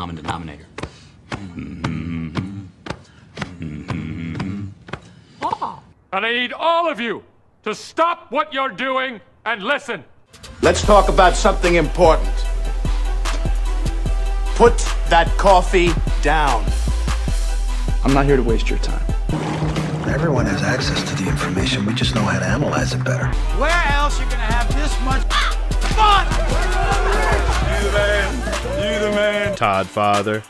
common denominator. And I need all of you to stop what you're doing and listen. Let's talk about something important. Put that coffee down. I'm not here to waste your time. Everyone has access to the information. We just know how to analyze it better. Where else you gonna have this much fun? You the man. You the man. Todd Father.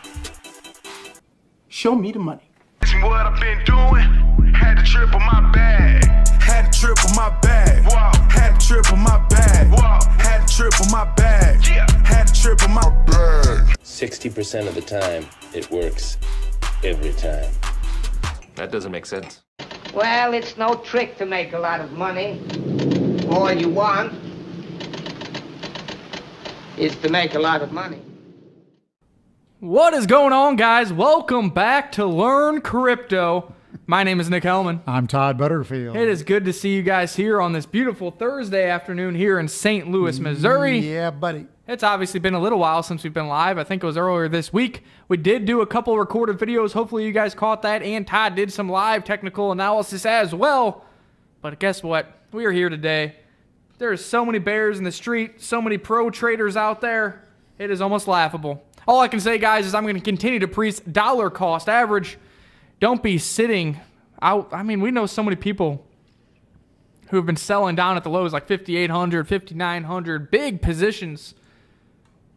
Show me the money. What I've been doing. Had to triple my bag. Had to triple my bag. Wow. Had to triple my bag. Wow. Had to triple my bag. Yeah. Had to triple my bag. 60% of the time, it works every time. That doesn't make sense. Well, it's no trick to make a lot of money. All you want is to make a lot of money. What is going on, guys? Welcome back to Learn Crypto. My name is Nick Hellman. I'm Todd Butterfield. It is good to see you guys here on this beautiful Thursday afternoon here in St. Louis, Missouri. Yeah, buddy. It's obviously been a little while since we've been live. I think it was earlier this week. We did do a couple recorded videos. Hopefully you guys caught that. And Todd did some live technical analysis as well. But guess what? We are here today. There's so many bears in the street, so many pro traders out there. It is almost laughable. All I can say, guys, is I'm going to continue to preach dollar cost average. Don't be sitting out. I mean, we know so many people who have been selling down at the lows like 5,800, 5,900, big positions.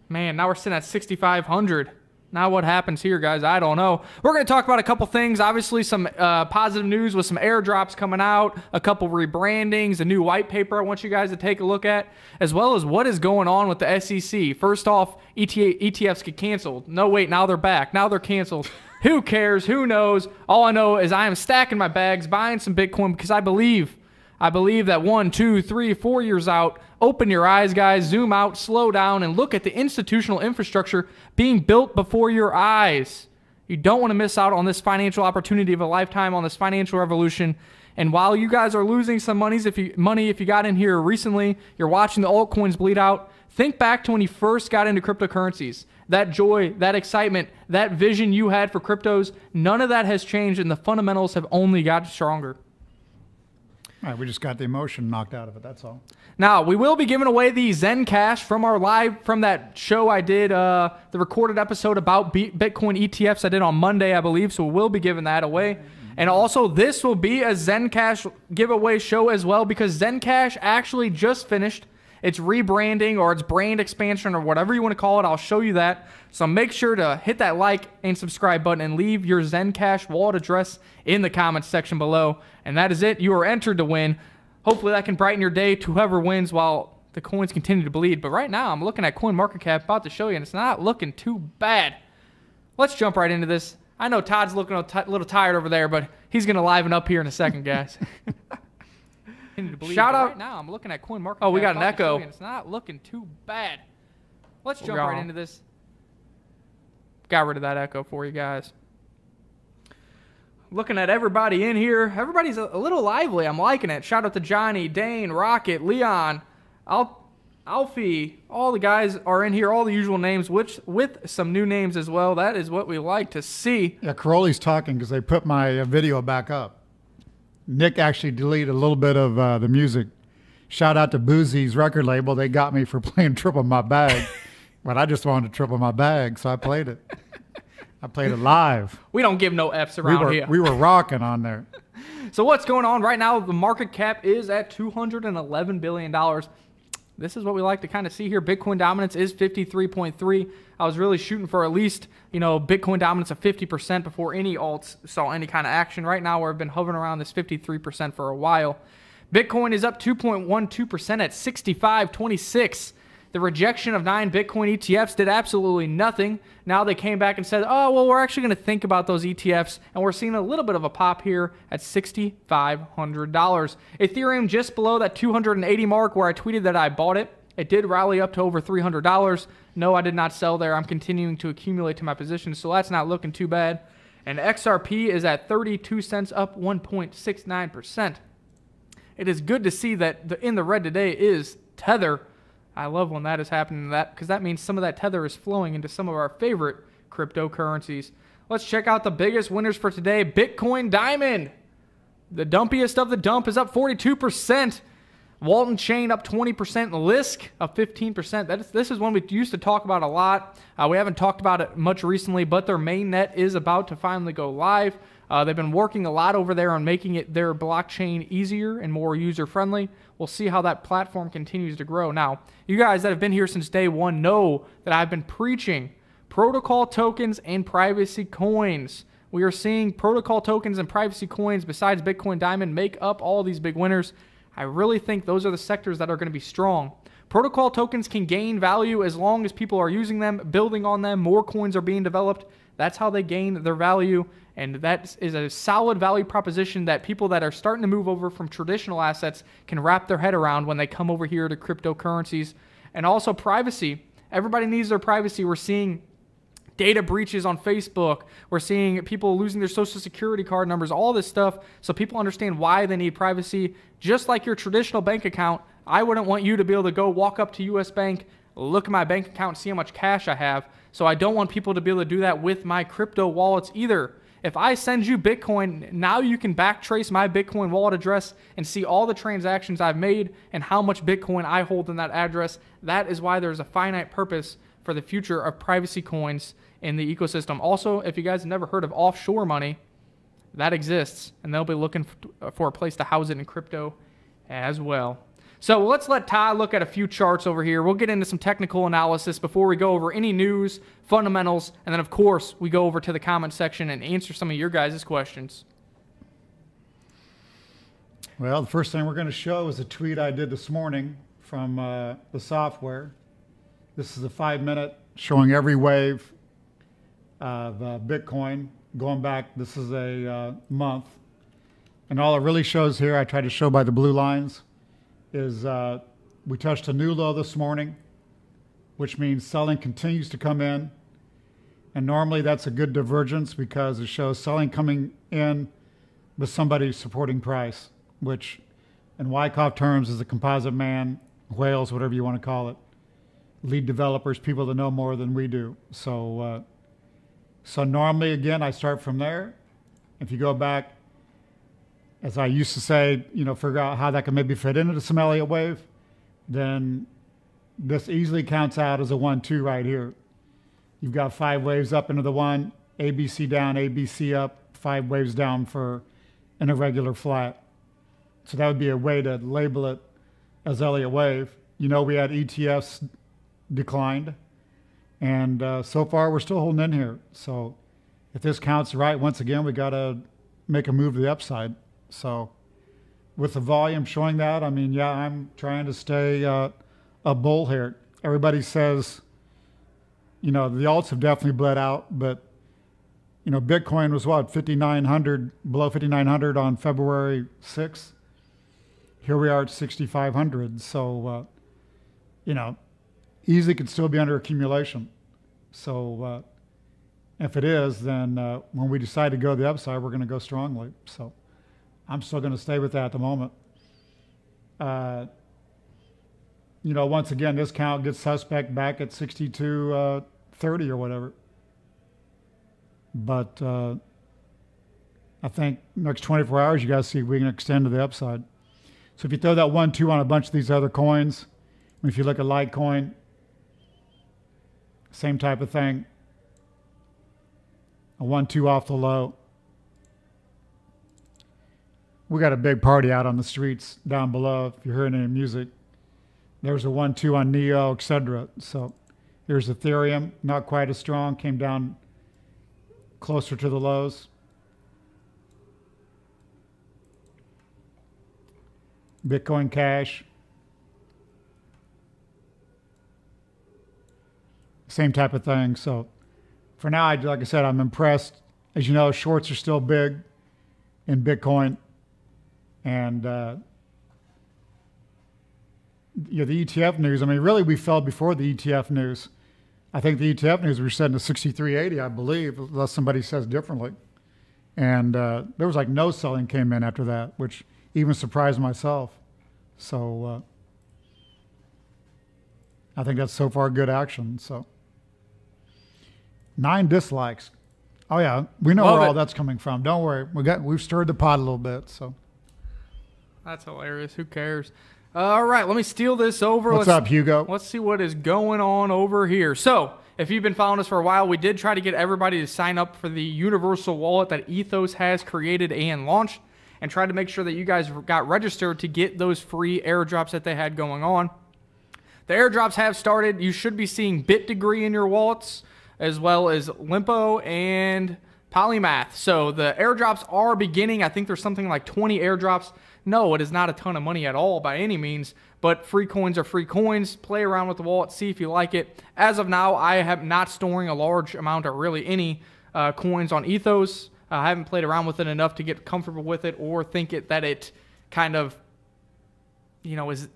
Man, now we're sitting at 6,500. Now what happens here, guys? I don't know. We're going to talk about a couple things. Obviously, some positive news with some airdrops coming out, a couple rebrandings, a new white paper I want you guys to take a look at, as well as what is going on with the SEC. First off, ETFs get canceled. No, wait, now they're back. Now they're canceled. Who cares? Who knows? All I know is I am stacking my bags, buying some Bitcoin because I believe that 1, 2, 3, 4 years out, open your eyes, guys, zoom out, slow down, and look at the institutional infrastructure being built before your eyes. You don't want to miss out on this financial opportunity of a lifetime, on this financial revolution. And while you guys are losing some money if you got in here recently, you're watching the altcoins bleed out, think back to when you first got into cryptocurrencies. That joy, that excitement, that vision you had for cryptos, none of that has changed, and the fundamentals have only gotten stronger. All right, we just got the emotion knocked out of it, that's all. Now, we will be giving away the ZEN Cash from that show I did, the recorded episode about Bitcoin ETFs I did on Monday, I believe, so we will be giving that away. And also, this will be a ZEN Cash giveaway show as well, because ZEN Cash actually just finished its rebranding or its brand expansion or whatever you want to call it. I'll show you that. So make sure to hit that like and subscribe button and leave your ZEN Cash wallet address in the comments section below. And that is it. You are entered to win. Hopefully that can brighten your day to whoever wins while the coins continue to bleed. But right now I'm looking at CoinMarketCap, about to show you, and it's not looking too bad. Let's jump right into this. I know Todd's looking a little tired over there, but he's going to liven up here in a second, guys. Shout out. Right now, I'm looking at CoinMarketCap. Oh, we got an echo. It's not looking too bad. Let's jump right into this. Got rid of that echo for you guys. Looking at everybody in here. Everybody's a little lively. I'm liking it. Shout out to Johnny, Dane, Rocket, Leon, Alfie. All the guys are in here. All the usual names, with some new names as well. That is what we like to see. Yeah, Caroli's talking because they put my video back up. Nick actually deleted a little bit of the music. Shout out to Boozy's record label. They got me for playing Triple My Bag. But I just wanted to triple my bag, so I played it. I played it live. We don't give no Fs around here. We were rocking on there. So what's going on right now? The market cap is at $211 billion. This is what we like to kind of see here. Bitcoin dominance is 53.3. I was really shooting for at least, Bitcoin dominance of 50% before any alts saw any kind of action. Right now, we've been hovering around this 53% for a while. Bitcoin is up 2.12% at 65.26. The rejection of 9 Bitcoin ETFs did absolutely nothing. Now they came back and said, oh, well, we're actually going to think about those ETFs, and we're seeing a little bit of a pop here at $6,500. Ethereum just below that 280 mark where I tweeted that I bought it. It did rally up to over $300. No, I did not sell there. I'm continuing to accumulate to my position, so that's not looking too bad. And XRP is at 32 cents, up 1.69%. It is good to see that in the red today is Tether. I love when that is happening, because that means some of that Tether is flowing into some of our favorite cryptocurrencies. Let's check out the biggest winners for today. Bitcoin Diamond, the dumpiest of the dump, is up 42%. Walton Chain up 20%. Lisk up 15%. This is one we used to talk about a lot. We haven't talked about it much recently, but their mainnet is about to finally go live. They've been working a lot over there on making their blockchain easier and more user-friendly. We'll see how that platform continues to grow. Now, you guys that have been here since day one know that I've been preaching protocol tokens and privacy coins. We are seeing protocol tokens and privacy coins besides Bitcoin Diamond make up all these big winners. I really think those are the sectors that are going to be strong. Protocol tokens can gain value as long as people are using them, building on them, more coins are being developed. That's how they gain their value, and that is a solid value proposition that people that are starting to move over from traditional assets can wrap their head around when they come over here to cryptocurrencies. And also privacy. Everybody needs their privacy. We're seeing data breaches on Facebook. We're seeing people losing their social security card numbers, all this stuff. So people understand why they need privacy. Just like your traditional bank account, I wouldn't want you to be able to go walk up to US Bank, look at my bank account, see how much cash I have. So I don't want people to be able to do that with my crypto wallets either. If I send you Bitcoin, now you can backtrace my Bitcoin wallet address and see all the transactions I've made and how much Bitcoin I hold in that address. That is why there's a finite purpose for the future of privacy coins in the ecosystem. Also, if you guys have never heard of offshore money, that exists, and they'll be looking for a place to house it in crypto as well. So let's let Ty look at a few charts over here. We'll get into some technical analysis before we go over any news, fundamentals, and then, of course, we go over to the comment section and answer some of your guys' questions. Well, the first thing we're going to show is a tweet I did this morning from the software. This is a 5-minute showing every wave of Bitcoin going back. This is a month. And all it really shows here, I tried to show by the blue lines, is we touched a new low this morning, which means selling continues to come in. And normally that's a good divergence because it shows selling coming in with somebody supporting price, which in Wyckoff terms is a composite man, whales, whatever you want to call it. Lead developers, people that know more than we do. So normally, again, I start from there. If you go back, as I used to say, figure out how that can maybe fit into some Elliott wave, then this easily counts out as a 1-2 right here. You've got 5 waves up into the 1, ABC down, ABC up, 5 waves down for an irregular flat. So that would be a way to label it as Elliott wave. We had ETFs declined, and so far we're still holding in here. So if this counts right, once again, we got to make a move to the upside. So with the volume showing that, I'm trying to stay a bull here. Everybody says, the alts have definitely bled out, but Bitcoin was what, 5,900, below 5,900 on February 6th. Here we are at 6,500. So, easily could still be under accumulation. So if it is, then when we decide to go to the upside, we're going to go strongly. So I'm still going to stay with that at the moment. Once again, this count gets suspect back at 62.30 or whatever. But I think next 24 hours, you guys see if we can extend to the upside. So if you throw that 1-2 on a bunch of these other coins, if you look at Litecoin, same type of thing. A 1-2 off the low. We got a big party out on the streets down below. If you're hearing any music, there's a 1-2 on Neo, etc. So here's Ethereum, not quite as strong, came down closer to the lows. Bitcoin Cash. Same type of thing. So for now, like I said, I'm impressed. As you know, shorts are still big in Bitcoin. And the ETF news, really we fell before the ETF news. I think the ETF news we were setting to 63.80, I believe, unless somebody says differently. And there was like no selling came in after that, which even surprised myself. So I think that's so far good action. So 9 dislikes. Oh yeah, we know Love where all it. that's coming from. Don't worry, we've stirred the pot a little bit. So That's hilarious. Who cares? All right, let me steal this over. What's up, Hugo? Let's see what is going on over here. So, if you've been following us for a while, we did try to get everybody to sign up for the universal wallet that Ethos has created and launched, and tried to make sure that you guys got registered to get those free airdrops that they had going on. The airdrops have started. You should be seeing BitDegree in your wallets, as well as Limpo and Polymath. So the airdrops are beginning. I think there's something like 20 airdrops. No, it is not a ton of money at all by any means, but free coins are free coins. Play around with the wallet, see if you like it. As of now, I am not storing a large amount or really any coins on Ethos. I haven't played around with it enough to get comfortable with it or think that it kind of, is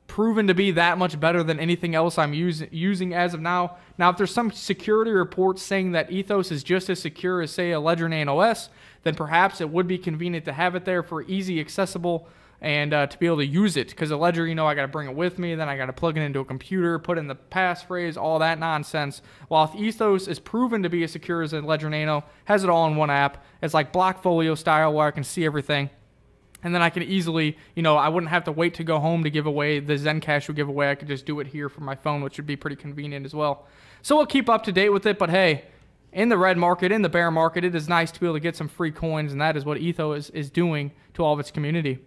proven to be that much better than anything else I'm using as of now. Now, if there's some security reports saying that Ethos is just as secure as, say, a Ledger Nano S, then perhaps it would be convenient to have it there for easy accessible and to be able to use it. Because a Ledger, I got to bring it with me, then I got to plug it into a computer, put in the passphrase, all that nonsense. While if Ethos is proven to be as secure as a Ledger Nano, has it all in one app, it's like Blockfolio style where I can see everything. And then I can easily, I wouldn't have to wait to go home to give away the Zen Cash would give away. I could just do it here from my phone, which would be pretty convenient as well. So we'll keep up to date with it. But hey, in the red market, in the bear market, it is nice to be able to get some free coins. And that is what Ethos is doing to all of its community.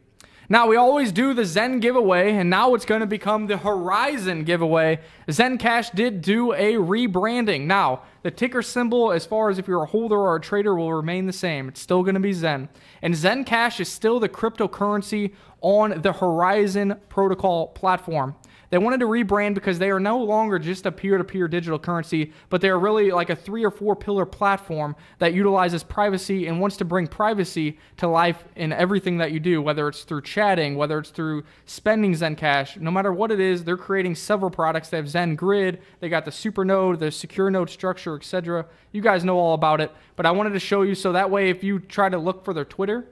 Now, we always do the Zen giveaway, and now it's going to become the Horizon giveaway. Zen Cash did do a rebranding. Now, the ticker symbol, as far as if you're a holder or a trader, will remain the same. It's still going to be Zen. And Zen Cash is still the cryptocurrency on the Horizon protocol platform. They wanted to rebrand because they are no longer just a peer-to-peer digital currency, but they are really like a 3 or 4 pillar platform that utilizes privacy and wants to bring privacy to life in everything that you do, whether it's through chatting, whether it's through spending Zen Cash. No matter what it is, they're creating several products. They have Zen Grid, they got the Super Node, the Secure Node structure, etc. You guys know all about it, but I wanted to show you so that way if you try to look for their Twitter,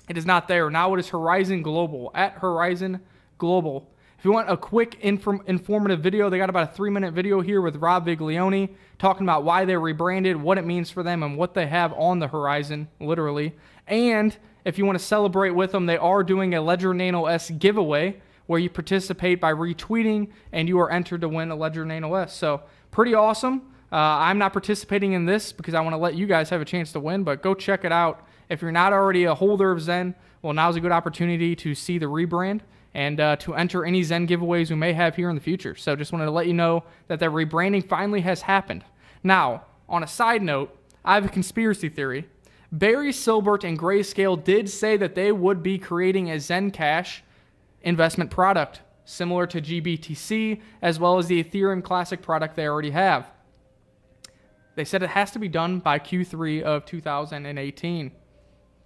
it is not there. Now it is Horizon Global, at Horizon Global. If you want a quick informative video, they got about a 3-minute video here with Rob Viglione talking about why they rebranded, what it means for them, and what they have on the horizon, literally. And if you want to celebrate with them, they are doing a Ledger Nano S giveaway where you participate by retweeting and you are entered to win a Ledger Nano S. So pretty awesome. I'm not participating in this because I want to let you guys have a chance to win, but go check it out. If you're not already a holder of Zen, well, now's a good opportunity to see the rebrand and to enter any Zen giveaways we may have here in the future. So just wanted to let you know that that rebranding finally has happened. Now, on a side note, I have a conspiracy theory. Barry Silbert and Grayscale did say that they would be creating a Zen Cash investment product, similar to GBTC, as well as the Ethereum Classic product they already have. They said it has to be done by Q3 of 2018.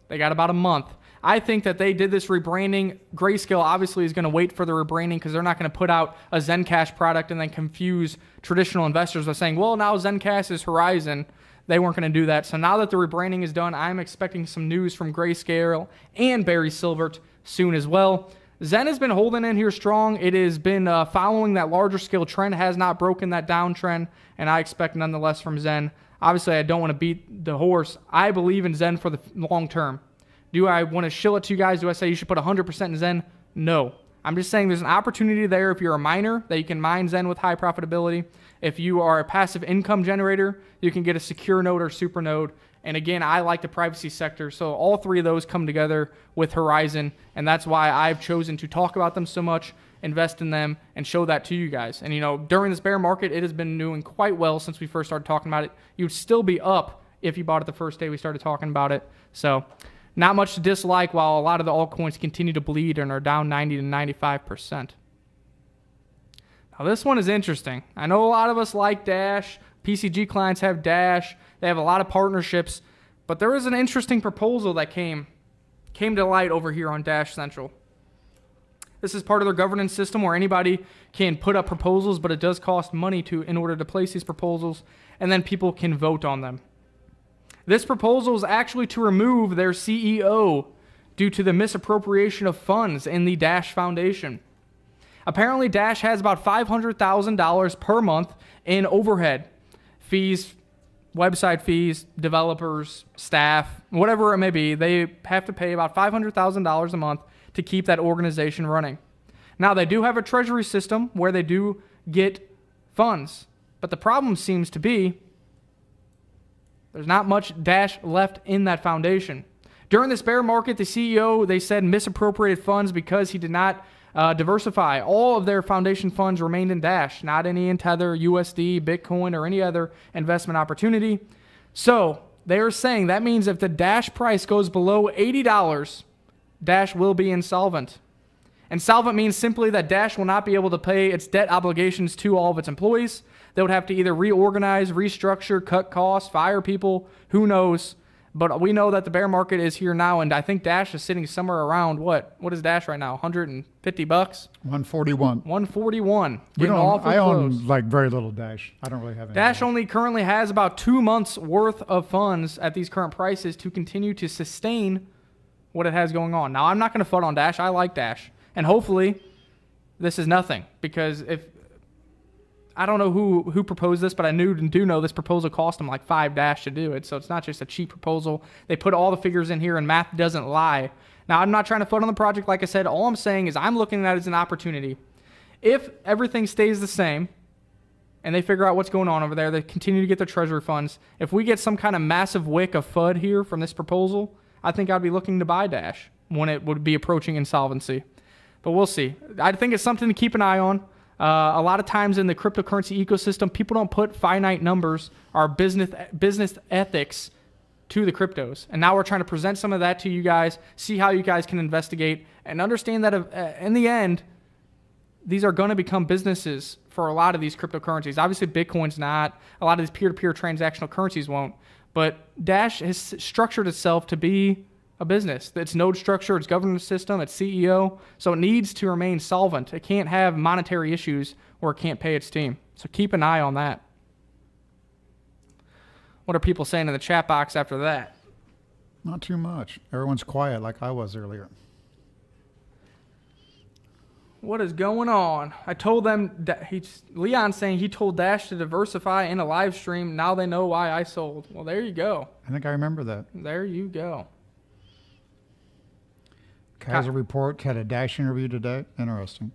They got about a month. I think that they did this rebranding. Grayscale obviously is going to wait for the rebranding because they're not going to put out a Zen Cash product and then confuse traditional investors by saying, well, now Zen Cash is Horizon. They weren't going to do that. So now that the rebranding is done, I'm expecting some news from Grayscale and Barry Silbert soon as well. Zen has been holding in here strong. It has been following that larger scale trend, has not broken that downtrend, and I expect nonetheless from Zen. Obviously, I don't want to beat the horse. I believe in Zen for the long term. Do I want to shill it to you guys? Do I say you should put 100% in Zen? No. I'm just saying there's an opportunity there if you're a miner that you can mine Zen with high profitability. If you are a passive income generator, you can get a secure node or super node. And again, I like the privacy sector. So all three of those come together with Horizon. And that's why I've chosen to talk about them so much, invest in them, and show that to you guys. And during this bear market, it has been doing quite well since we first started talking about it. You'd still be up if you bought it the first day we started talking about it. So not much to dislike while a lot of the altcoins continue to bleed and are down 90 to 95%. Now this one is interesting. I know a lot of us like Dash. PCG clients have Dash. They have a lot of partnerships. But there is an interesting proposal that came to light over here on Dash Central. This is part of their governance system where anybody can put up proposals, but it does cost money in order to place these proposals, and then people can vote on them. This proposal is actually to remove their CEO due to the misappropriation of funds in the Dash Foundation. Apparently, Dash has about $500,000 per month in overhead fees website fees, developers, staff, whatever it may be, they have to pay about $500,000 a month to keep that organization running. Now, they do have a treasury system where they do get funds, but the problem seems to be there's not much Dash left in that foundation. During this bear market, the CEO, they said, misappropriated funds because he did not diversify. All of their foundation funds remained in Dash, not any in Tether, USD, Bitcoin, or any other investment opportunity. So they are saying that means if the Dash price goes below $80, Dash will be insolvent. Insolvent means simply that Dash will not be able to pay its debt obligations to all of its employees. They would have to either reorganize, restructure, cut costs, fire people, who knows. But we know that the bear market is here now, and I think Dash is sitting somewhere around what is Dash right now? $150? 141. 141. I own like very little Dash. I don't really have any. Dash only currently has about 2 months worth of funds at these current prices to continue to sustain what it has going on. Now, I'm not going to FUD on Dash. I like Dash. And hopefully this is nothing, because if I don't know who proposed this, but I do know this proposal cost them like 5 Dash to do it. So it's not just a cheap proposal. They put all the figures in here, and math doesn't lie. Now, I'm not trying to FUD on the project. Like I said, all I'm saying is I'm looking at it as an opportunity. If everything stays the same and they figure out what's going on over there, they continue to get their treasury funds. If we get some kind of massive wick of FUD here from this proposal, I think I'd be looking to buy Dash when it would be approaching insolvency. But we'll see. I think it's something to keep an eye on. A lot of times in the cryptocurrency ecosystem, people don't put finite numbers or business ethics to the cryptos. And now we're trying to present some of that to you guys, see how you guys can investigate, and understand that in the end, these are going to become businesses for a lot of these cryptocurrencies. Obviously, Bitcoin's not. A lot of these peer-to-peer transactional currencies won't. But Dash has structured itself to be a business. It's node structure, it's governance system, it's CEO, so it needs to remain solvent. It can't have monetary issues or it can't pay its team. So keep an eye on that. What are people saying in the chat box after that? Not too much. Everyone's quiet like I was earlier. What is going on? I told them, Leon's saying he told Dash to diversify in a live stream. Now they know why I sold. Well, there you go. I think I remember that. There you go. Kaiser Report had a Dash interview today. Interesting.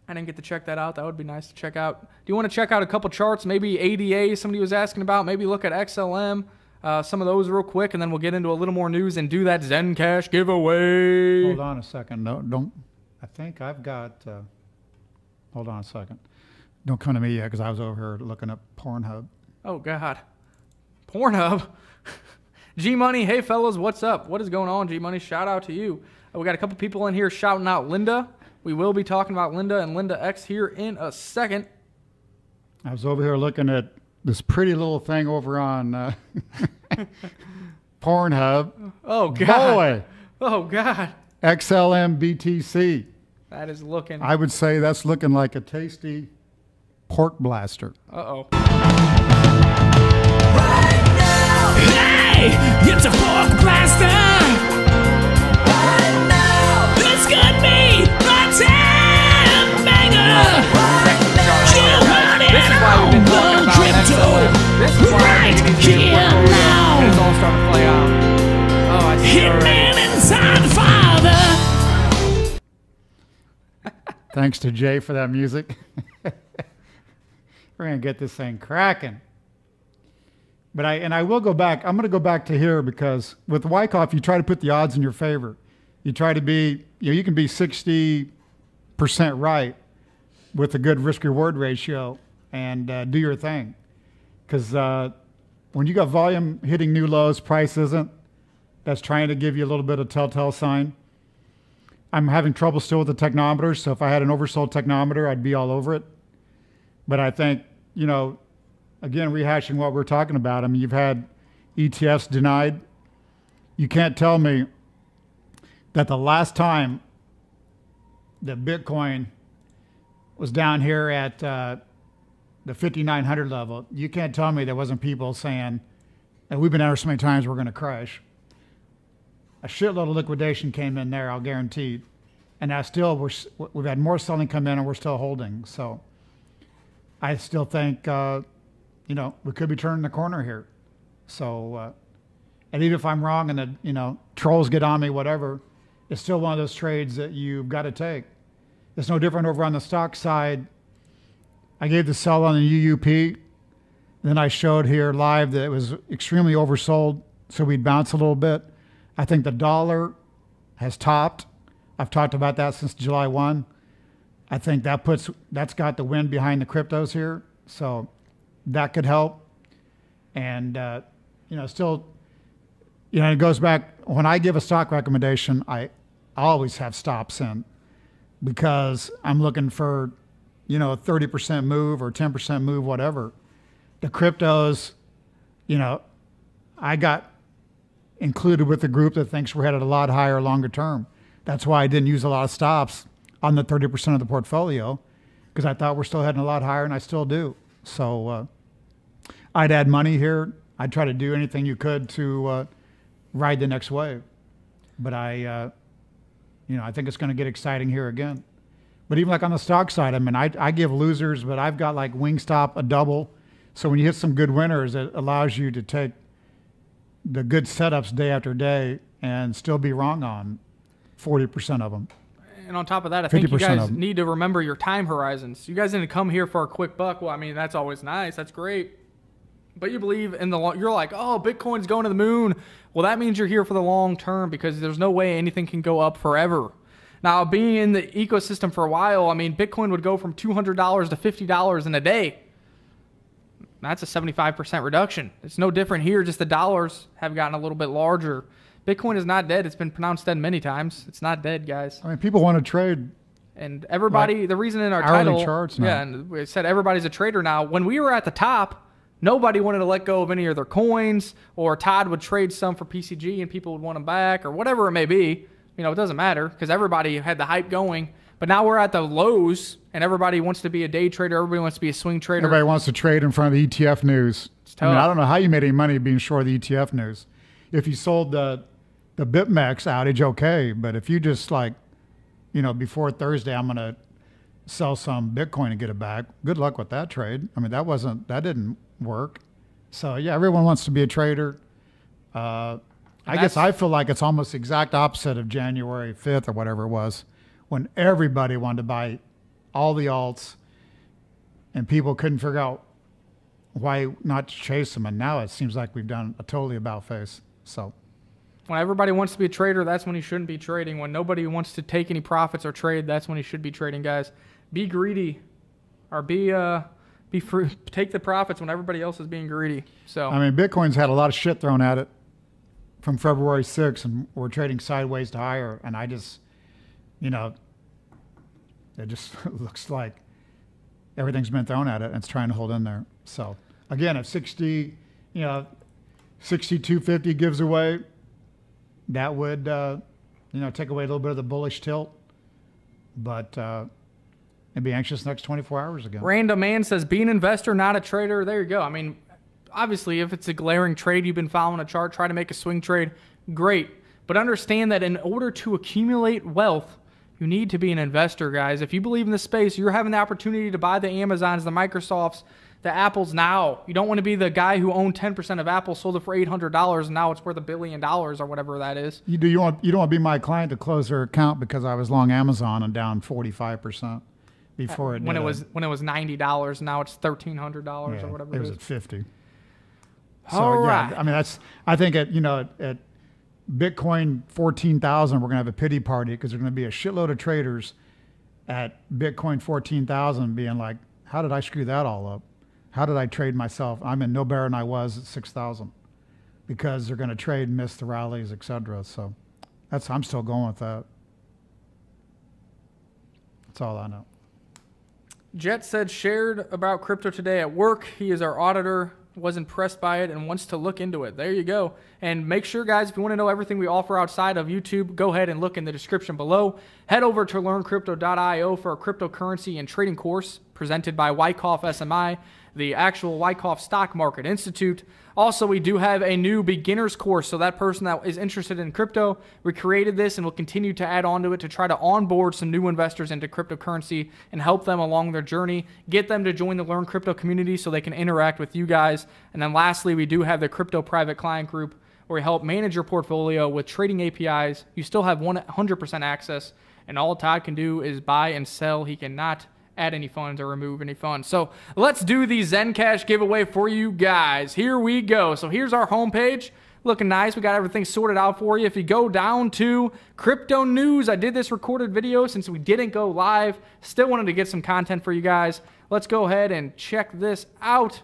I didn't get to check that out. That would be nice to check out. Do you want to check out a couple charts? Maybe ADA, somebody was asking about. Maybe look at XLM. Some of those real quick, and then we'll get into a little more news and do that Zen Cash giveaway. Hold on a second. No, don't. I think I've got. Hold on a second. Don't come to me yet, because I was over here looking up Pornhub. Oh God, Pornhub. G Money, hey fellas, what's up? What is going on, G Money? Shout out to you. We got a couple people in here shouting out Linda. We will be talking about Linda and Linda X here in a second. I was over here looking at this pretty little thing over on Pornhub. Oh, God. Boy. Oh, God. XLM BTC. That is looking. I would say that's looking like a tasty pork blaster. Uh-oh. Right now. Hey, it's a pork blaster. Right now. This could be a 10 banger. This is why we've been talking about XLM. This is why I think it needs to work over here. And it's all starting to play out. Oh, I see it already. Inside Father. Thanks to Jay for that music. We're going to get this thing cracking. But I will go back. I'm going to go back to here, because with Wyckoff, you try to put the odds in your favor. You try to be, you can be 60% right with a good risk-reward ratio and do your thing. Because when you got volume hitting new lows, price isn't, that's trying to give you a little bit of telltale sign. I'm having trouble still with the technometer, so if I had an oversold technometer, I'd be all over it. But I think, again, rehashing what we're talking about, I mean, you've had ETFs denied. You can't tell me that the last time that Bitcoin was down here at the 5,900 level, you can't tell me there wasn't people saying, and we've been out so many times we're going to crash. A shitload of liquidation came in there, I'll guarantee. And now still, we've had more selling come in and we're still holding. So I still think, we could be turning the corner here. So, and even if I'm wrong and the trolls get on me, whatever, it's still one of those trades that you've got to take. It's no different over on the stock side. I gave the sell on the UUP. Then I showed here live that it was extremely oversold, so we'd bounce a little bit. I think the dollar has topped. I've talked about that since July 1. I think that's got the wind behind the cryptos here, so that could help. And still, it goes back when I give a stock recommendation. I always have stops in because I'm looking for a 30% move or 10% move, whatever. The cryptos, I got included with the group that thinks we're headed a lot higher longer term. That's why I didn't use a lot of stops on the 30% of the portfolio, because I thought we're still heading a lot higher, and I still do. So I'd add money here. I'd try to do anything you could to ride the next wave. But I think it's going to get exciting here again. But even like on the stock side, I mean, I give losers, but I've got like Wingstop, a double. So when you hit some good winners, it allows you to take the good setups day after day and still be wrong on 40% of them. And on top of that, I think you guys need to remember your time horizons. You guys didn't come here for a quick buck. Well, I mean, that's always nice. That's great. But you believe in you're like, oh, Bitcoin's going to the moon. Well, that means you're here for the long term, because there's no way anything can go up forever. Now, being in the ecosystem for a while, I mean, Bitcoin would go from $200 to $50 in a day. That's a 75% reduction. It's no different here, just the dollars have gotten a little bit larger. Bitcoin is not dead. It's been pronounced dead many times. It's not dead, guys. I mean, people want to trade. And everybody, like, the reason in our title, and we said everybody's a trader now. When we were at the top, nobody wanted to let go of any of their coins, or Todd would trade some for PCG and people would want them back, or whatever it may be. It doesn't matter, because everybody had the hype going. But now we're at the lows, and everybody wants to be a day trader. Everybody wants to be a swing trader. Everybody wants to trade in front of the ETF news. It's tough. I mean, I don't know how you made any money being short of the ETF news. If you sold the BitMEX outage, okay. But if you just before Thursday, I'm going to sell some Bitcoin and get it back. Good luck with that trade. I mean, that didn't work. So yeah, everyone wants to be a trader. I guess I feel like it's almost the exact opposite of January 5th or whatever it was, when everybody wanted to buy all the alts and people couldn't figure out why not to chase them. And now it seems like we've done a totally about face. So when everybody wants to be a trader, that's when you shouldn't be trading. When nobody wants to take any profits or trade, that's when you should be trading, guys. Be greedy, or be free. Take the profits when everybody else is being greedy. So I mean, Bitcoin's had a lot of shit thrown at it from February 6th, and we're trading sideways to higher. And I just, it just looks like everything's been thrown at it, and it's trying to hold in there. So again, if 6250 gives away, that would, take away a little bit of the bullish tilt. But I'd be anxious next 24 hours again. Random Man says, be an investor, not a trader. There you go. I mean, obviously, if it's a glaring trade, you've been following a chart, try to make a swing trade, great. But understand that in order to accumulate wealth, you need to be an investor, guys. If you believe in the space, you're having the opportunity to buy the Amazons, the Microsofts, the Apples now. You don't want to be the guy who owned 10% of Apple, sold it for $800, and now it's worth $1 billion or whatever that is. You don't want to be my client to close their account because I was long Amazon and down 45% before when it was $90. Now it's $1,300 or whatever. It was at 50. So All right. I mean, I think at Bitcoin 14,000, we're gonna have a pity party, because there's gonna be a shitload of traders at Bitcoin 14,000 being like, how did I screw that all up? How did I trade myself? I'm in no better than I was at 6,000, because they're going to trade, miss the rallies, etc. So I'm still going with that. That's all I know. Jet said, shared about crypto today at work. He is our auditor, was impressed by it, and wants to look into it. There you go. And make sure, guys, if you want to know everything we offer outside of YouTube, go ahead and look in the description below. Head over to learncrypto.io for a cryptocurrency and trading course presented by Wyckoff SMI. the actual Wyckoff Stock Market Institute. Also, we do have a new beginner's course, so that person that is interested in crypto, we created this and will continue to add on to it to try to onboard some new investors into cryptocurrency and help them along their journey, get them to join the Learn Crypto community so they can interact with you guys. And then lastly, we do have the Crypto Private Client Group, where we help manage your portfolio with trading APIs. You still have 100% access, and all Todd can do is buy and sell. He cannot add any funds or remove any funds. So let's do the Zen Cash giveaway for you guys. Here we go. So here's our homepage. Looking nice. We got everything sorted out for you. If you go down to crypto news, I did this recorded video since we didn't go live. Still wanted to get some content for you guys. Let's go ahead and check this out.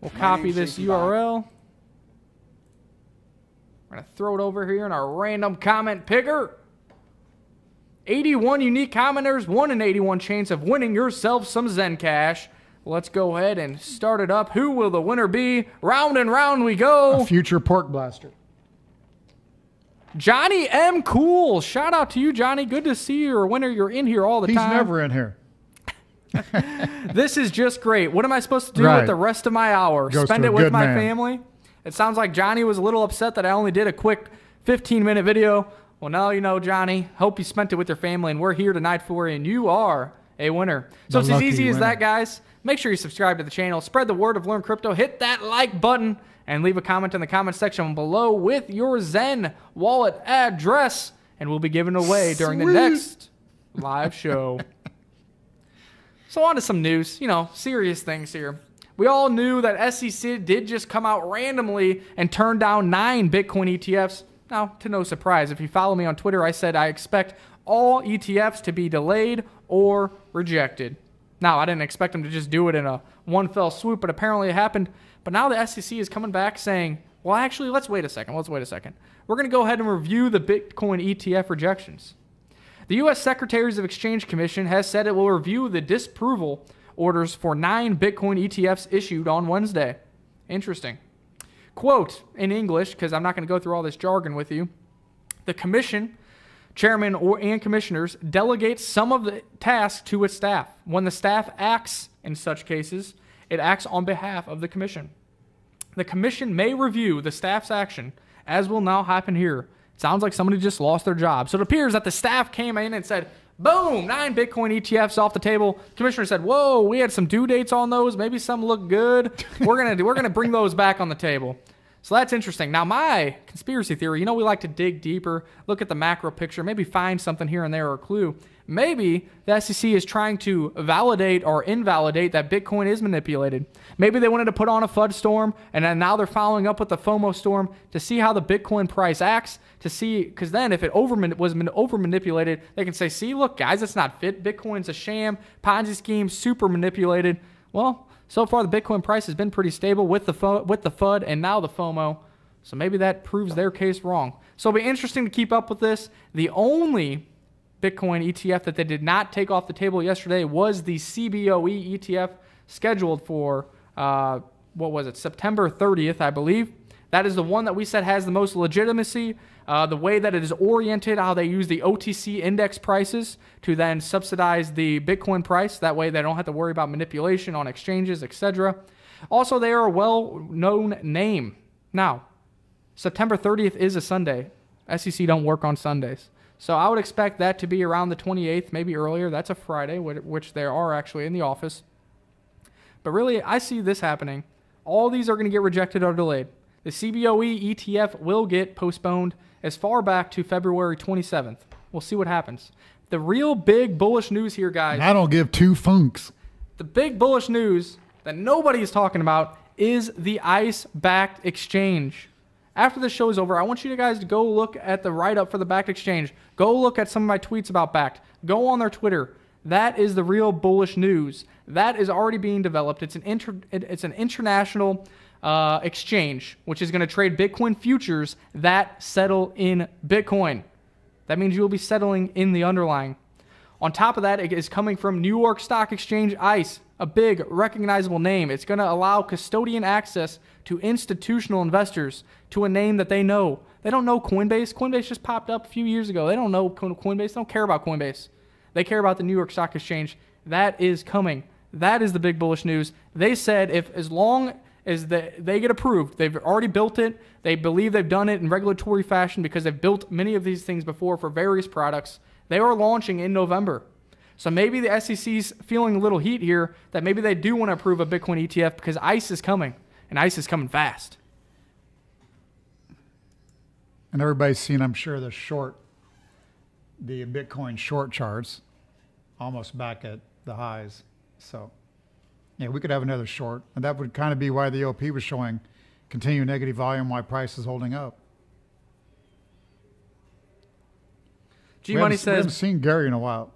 We'll copy this URL. We're going to throw it over here in our random comment picker. 81 unique commenters, 1 in 81 chance of winning yourself some Zen Cash. Let's go ahead and start it up. Who will the winner be? Round and round we go. A future pork blaster. Johnny M. Cool. Shout out to you, Johnny. Good to see you. Or winner, you're in here all the time. He's never in here. This is just great. What am I supposed to do with the rest of my hour? Spend it with my family? It sounds like Johnny was a little upset that I only did a quick 15-minute video. Well, now you know, Johnny. Hope you spent it with your family, and we're here tonight for you, and you are a winner. So it's as easy as that, guys. Make sure you subscribe to the channel. Spread the word of Learn Crypto. Hit that like button, and leave a comment in the comment section below with your Zen wallet address, and we'll be giving it away during the next live show. So on to some news, serious things here. We all knew that SEC did just come out randomly and turn down 9 Bitcoin ETFs. Now, to no surprise, if you follow me on Twitter, I said I expect all ETFs to be delayed or rejected. Now, I didn't expect them to just do it in a one fell swoop, but apparently it happened. But now the SEC is coming back saying, well, actually, let's wait a second. We're going to go ahead and review the Bitcoin ETF rejections. The U.S. Secretaries of Exchange Commission has said it will review the disapproval orders for 9 Bitcoin ETFs issued on Wednesday. Interesting. Quote, in English, because I'm not going to go through all this jargon with you, the commission, chairman and commissioners, delegate some of the tasks to its staff. When the staff acts in such cases, it acts on behalf of the commission. The commission may review the staff's action, as will now happen here. It sounds like somebody just lost their job. So it appears that the staff came in and said, boom, 9 Bitcoin ETFs off the table. Commissioner said, whoa, we had some due dates on those. Maybe some look good. We're gonna bring those back on the table. So that's interesting. Now, my conspiracy theory, we like to dig deeper, look at the macro picture, maybe find something here and there or a clue. Maybe the SEC is trying to validate or invalidate that Bitcoin is manipulated. Maybe they wanted to put on a FUD storm, and then now they're following up with the FOMO storm to see how the Bitcoin price acts, to see, because then if it was over-manipulated, they can say, see, look, guys, it's not fit. Bitcoin's a sham, Ponzi scheme, super manipulated. Well, so far the Bitcoin price has been pretty stable with the FUD and now the FOMO. So maybe that proves their case wrong. So it'll be interesting to keep up with this. The only Bitcoin ETF that they did not take off the table yesterday was the CBOE ETF scheduled for, September 30th, I believe. That is the one that we said has the most legitimacy. The way that it is oriented, how they use the OTC index prices to then subsidize the Bitcoin price. That way they don't have to worry about manipulation on exchanges, etc. Also, they are a well-known name. Now, September 30th is a Sunday. SEC don't work on Sundays. So I would expect that to be around the 28th, maybe earlier. That's a Friday, which they are actually in the office. But really, I see this happening. All these are going to get rejected or delayed. The CBOE ETF will get postponed as far back to February 27th. We'll see what happens. The real big bullish news here, guys. I don't give two funks. The big bullish news that nobody is talking about is the ICE-backed exchange. After the show is over, I want you guys to go look at the write-up for the backed exchange. Go look at some of my tweets about backed. Go on their Twitter. That is the real bullish news. That is already being developed. It's an international exchange, which is going to trade Bitcoin futures that settle in Bitcoin. That means you will be settling in the underlying. On top of that, it is coming from New York Stock Exchange ICE, a big recognizable name. It's going to allow custodian access to institutional investors to a name that they know. They don't know Coinbase. Coinbase just popped up a few years ago. They don't know Coinbase. They don't care about Coinbase. They care about the New York Stock Exchange. That is coming. That is the big bullish news. They said as long as they get approved, they've already built it, they believe they've done it in regulatory fashion because they've built many of these things before for various products. They are launching in November. So maybe the SEC's feeling a little heat here that maybe they do want to approve a Bitcoin ETF because ICE is coming, and ICE is coming fast. And everybody's seen, I'm sure, the Bitcoin short charts almost back at the highs. So, yeah, we could have another short. And that would kind of be why the OP was showing continued negative volume, why price is holding up. G-Money says... We haven't seen Gary in a while.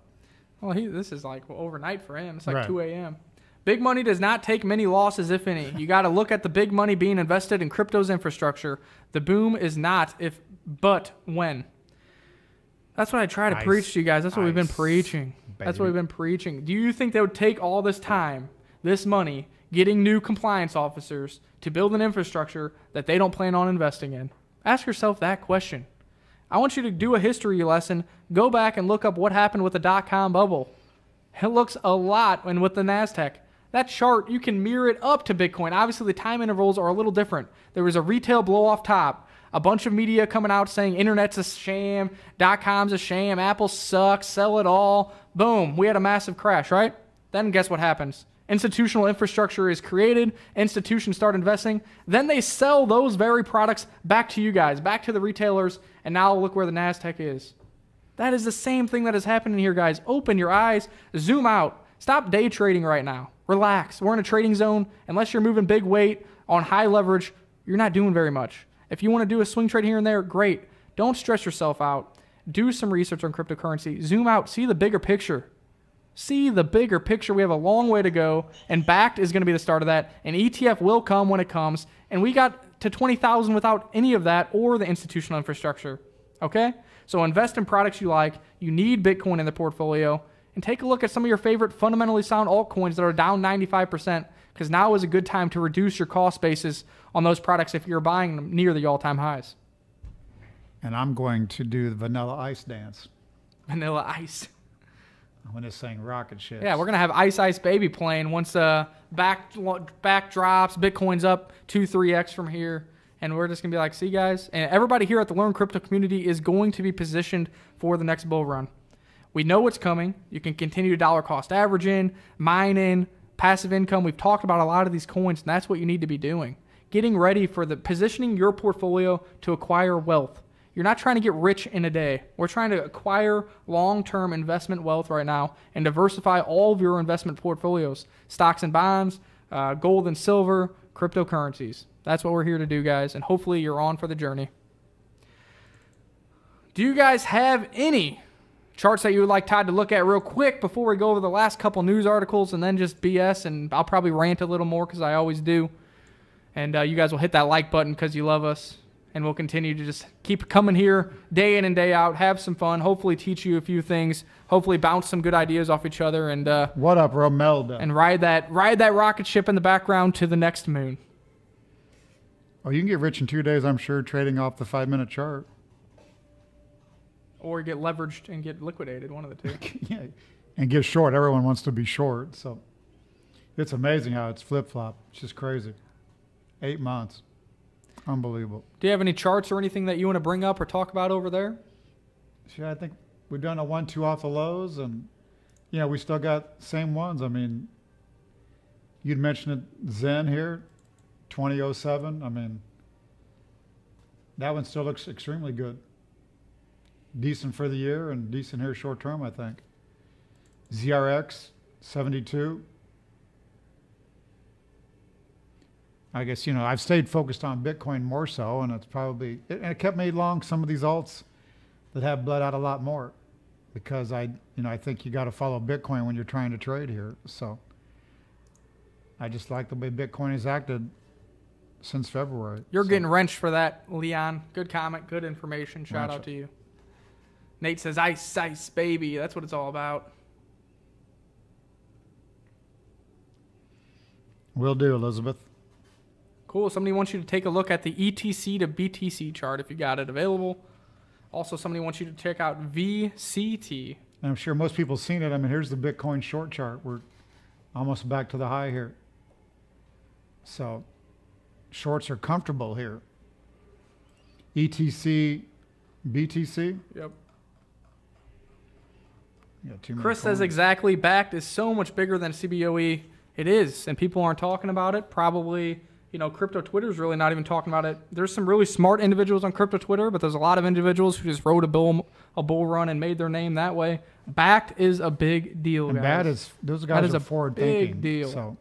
Well, this is like overnight for him. It's like 2 a.m. Big money does not take many losses, if any. You got to look at the big money being invested in crypto's infrastructure. The boom is not but when. That's what I try to preach to you guys. That's what we've been preaching. That's what we've been preaching. Do you think they would take all this time, this money, getting new compliance officers to build an infrastructure that they don't plan on investing in? Ask yourself that question. I want you to do a history lesson. Go back and look up what happened with the dot-com bubble. It looks a lot, and with the NASDAQ. That chart, you can mirror it up to Bitcoin. Obviously, the time intervals are a little different. There was a retail blow off top. A bunch of media coming out saying internet's a sham, .com's a sham, Apple sucks, sell it all. Boom, we had a massive crash, right? Then guess what happens? Institutional infrastructure is created, institutions start investing, then they sell those very products back to you guys, back to the retailers, and now look where the NASDAQ is. That is the same thing that is happening here, guys. Open your eyes, zoom out, stop day trading right now. Relax, we're in a trading zone. Unless you're moving big weight on high leverage, you're not doing very much. If you want to do a swing trade here and there, great. Don't stress yourself out. Do some research on cryptocurrency. Zoom out. See the bigger picture. See the bigger picture. We have a long way to go, and Backed is going to be the start of that. An ETF will come when it comes, and we got to 20,000 without any of that or the institutional infrastructure. Okay? So invest in products you like. You need Bitcoin in the portfolio, and take a look at some of your favorite fundamentally sound altcoins that are down 95%, because now is a good time to reduce your cost basis on those products if you're buying them near the all-time highs. And I'm going to do the Vanilla Ice dance. Vanilla Ice. When it's saying rocket ships. Yeah, we're going to have Ice Ice Baby playing once back drops, Bitcoin's up 2-3x from here, and we're just going to be like, see, guys? And everybody here at the Learn Crypto community is going to be positioned for the next bull run. We know what's coming. You can continue to dollar cost average in, mine in, passive income. We've talked about a lot of these coins, and that's what you need to be doing. Getting ready for positioning your portfolio to acquire wealth. You're not trying to get rich in a day. We're trying to acquire long-term investment wealth right now and diversify all of your investment portfolios. Stocks and bonds, gold and silver, cryptocurrencies. That's what we're here to do, guys, and hopefully you're on for the journey. Do you guys have any charts that you would like Todd to look at real quick before we go over the last couple news articles and then just BS? And I'll probably rant a little more because I always do. And you guys will hit that like button because you love us. And we'll continue to just keep coming here day in and day out, have some fun, hopefully teach you a few things, hopefully bounce some good ideas off each other. And what up, Romelda? And ride that rocket ship in the background to the next moon. Oh, you can get rich in 2 days, I'm sure, trading off the 5-minute chart. Or get leveraged and get liquidated, one of the two. Yeah, and get short. Everyone wants to be short. So it's amazing how it's flip-flop. It's just crazy. 8 months. Unbelievable. Do you have any charts or anything that you want to bring up or talk about over there? Yeah, I think we've done a 1-2 off the lows, and yeah, we still got same ones. I mean, you'd mentioned it, ZEN here, 2007. I mean, that one still looks extremely good. Decent for the year and decent here short term, I think. ZRX 72. I guess, you know, I've stayed focused on Bitcoin more so, and it's probably, and it kept me long some of these alts that have bled out a lot more, because I think you got to follow Bitcoin when you're trying to trade here. So I just like the way Bitcoin has acted since February. You're getting wrenched for that, Leon. Good comment, good information. Shout out to you. Nate says, ice, ice, baby. That's what it's all about. Will do, Elizabeth. Cool. Somebody wants you to take a look at the ETC to BTC chart if you got it available. Also, somebody wants you to check out VCT. And I'm sure most people have seen it. I mean, here's the Bitcoin short chart. We're almost back to the high here. So shorts are comfortable here. ETC, BTC. Yep. Chris says exactly. Backed is so much bigger than CBOE. It is, and people aren't talking about it. Probably, crypto Twitter is really not even talking about it. There's some really smart individuals on crypto Twitter, but there's a lot of individuals who just rode a bull run and made their name that way. Backed is a big deal, and guys. Those guys are forward thinking. Big deal. So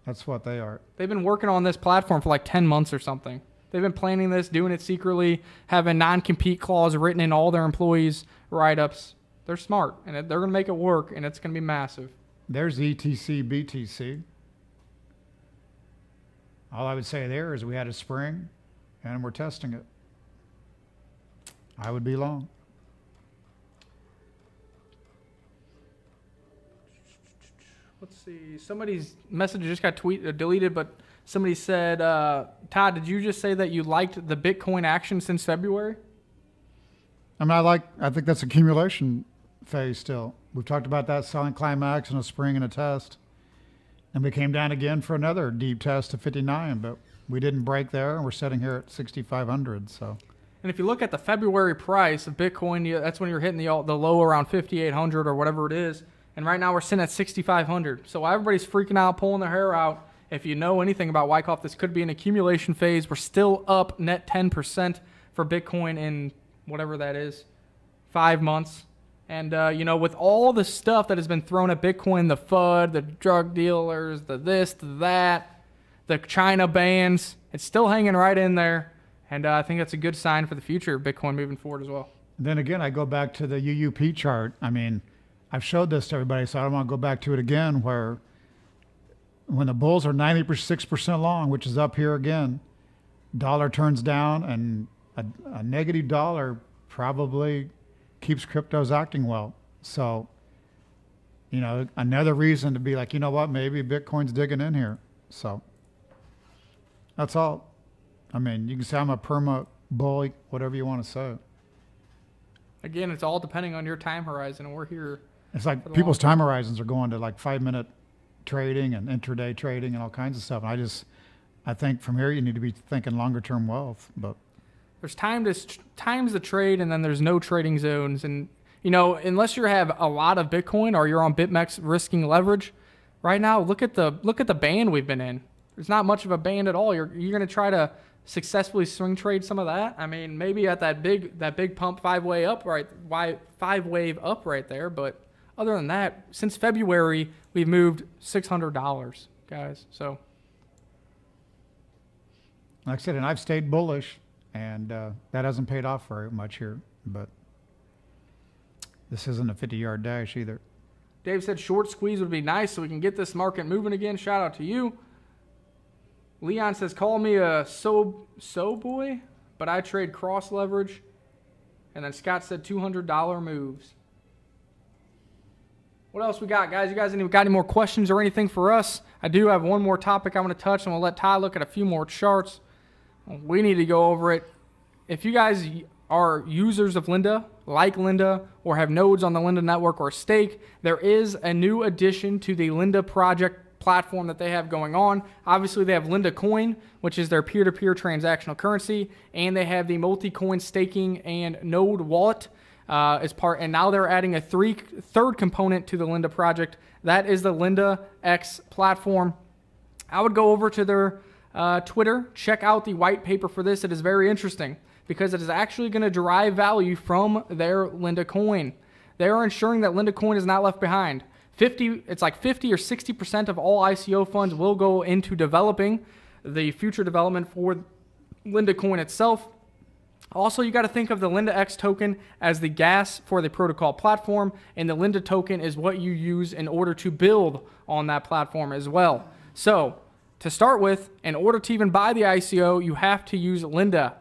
that's what they are. They've been working on this platform for like 10 months or something. They've been planning this, doing it secretly, having non-compete clause written in all their employees' write-ups. They're smart, and they're going to make it work, and it's going to be massive. There's ETC, BTC. All I would say there is we had a spring, and we're testing it. I would be long. Let's see. Somebody's message just got deleted, but somebody said, Todd, did you just say that you liked the Bitcoin action since February? I think that's accumulation phase still. We've talked about that selling climax and a spring and a test. And we came down again for another deep test to 59, but we didn't break there, and we're sitting here at 6,500. So. And if you look at the February price of Bitcoin, that's when you're hitting the low around 5,800 or whatever it is. And right now we're sitting at 6,500. So everybody's freaking out, pulling their hair out. If you know anything about Wyckoff, this could be an accumulation phase. We're still up net 10% for Bitcoin in whatever that is, 5 months. And, with all the stuff that has been thrown at Bitcoin, the FUD, the drug dealers, the this, the that, the China bans, it's still hanging right in there. And I think that's a good sign for the future of Bitcoin moving forward as well. Then again, I go back to the UUP chart. I mean, I've showed this to everybody, so I don't want to go back to it again, where when the bulls are 96% long, which is up here again, dollar turns down, and a negative dollar probably keeps cryptos acting well. So, another reason to be like, maybe Bitcoin's digging in here. So that's all. I mean, you can say I'm a perma bull, whatever you want to say. Again, it's all depending on your time horizon, and we're here. It's like people's time horizons are going to like 5-minute trading and intraday trading and all kinds of stuff. And I think from here you need to be thinking longer term wealth. But there's times to trade, and then there's no trading zones. And unless you have a lot of Bitcoin or you're on BitMEX risking leverage, right now look at the band we've been in. There's not much of a band at all. You're going to try to successfully swing trade some of that. I mean, maybe at that big pump 5-wave up right there, but other than that, since February we've moved $600, guys. So like I said, and I've stayed bullish, and that hasn't paid off very much here, but this isn't a 50-yard dash either. Dave said short squeeze would be nice so we can get this market moving again. Shout out to you. Leon says, call me a so boy, but I trade cross leverage. And then Scott said $200 moves. What else we got, guys? You guys got any more questions or anything for us? I do have one more topic I want to touch, and we'll let Ty look at a few more charts. We need to go over it. If you guys are users of Lynda, like Lynda, or have nodes on the Lynda network or stake, there is a new addition to the Lynda project platform that they have going on. Obviously, they have Lynda Coin, which is their peer-to-peer transactional currency, and they have the multi-coin staking and node wallet as part. And now they're adding a third component to the Lynda project. That is the Lynda X platform. I would go over to their Twitter, check out the white paper for this. It is very interesting because it is actually going to derive value from their Lynda Coin. They are ensuring that Lynda Coin is not left behind. 50 or 60% of all ICO funds will go into developing the future development for Lynda Coin itself. Also, you got to think of the Lynda X token as the gas for the protocol platform, and the Lynda token is what you use in order to build on that platform as well. So, to start with, in order to even buy the ICO, you have to use Lynda.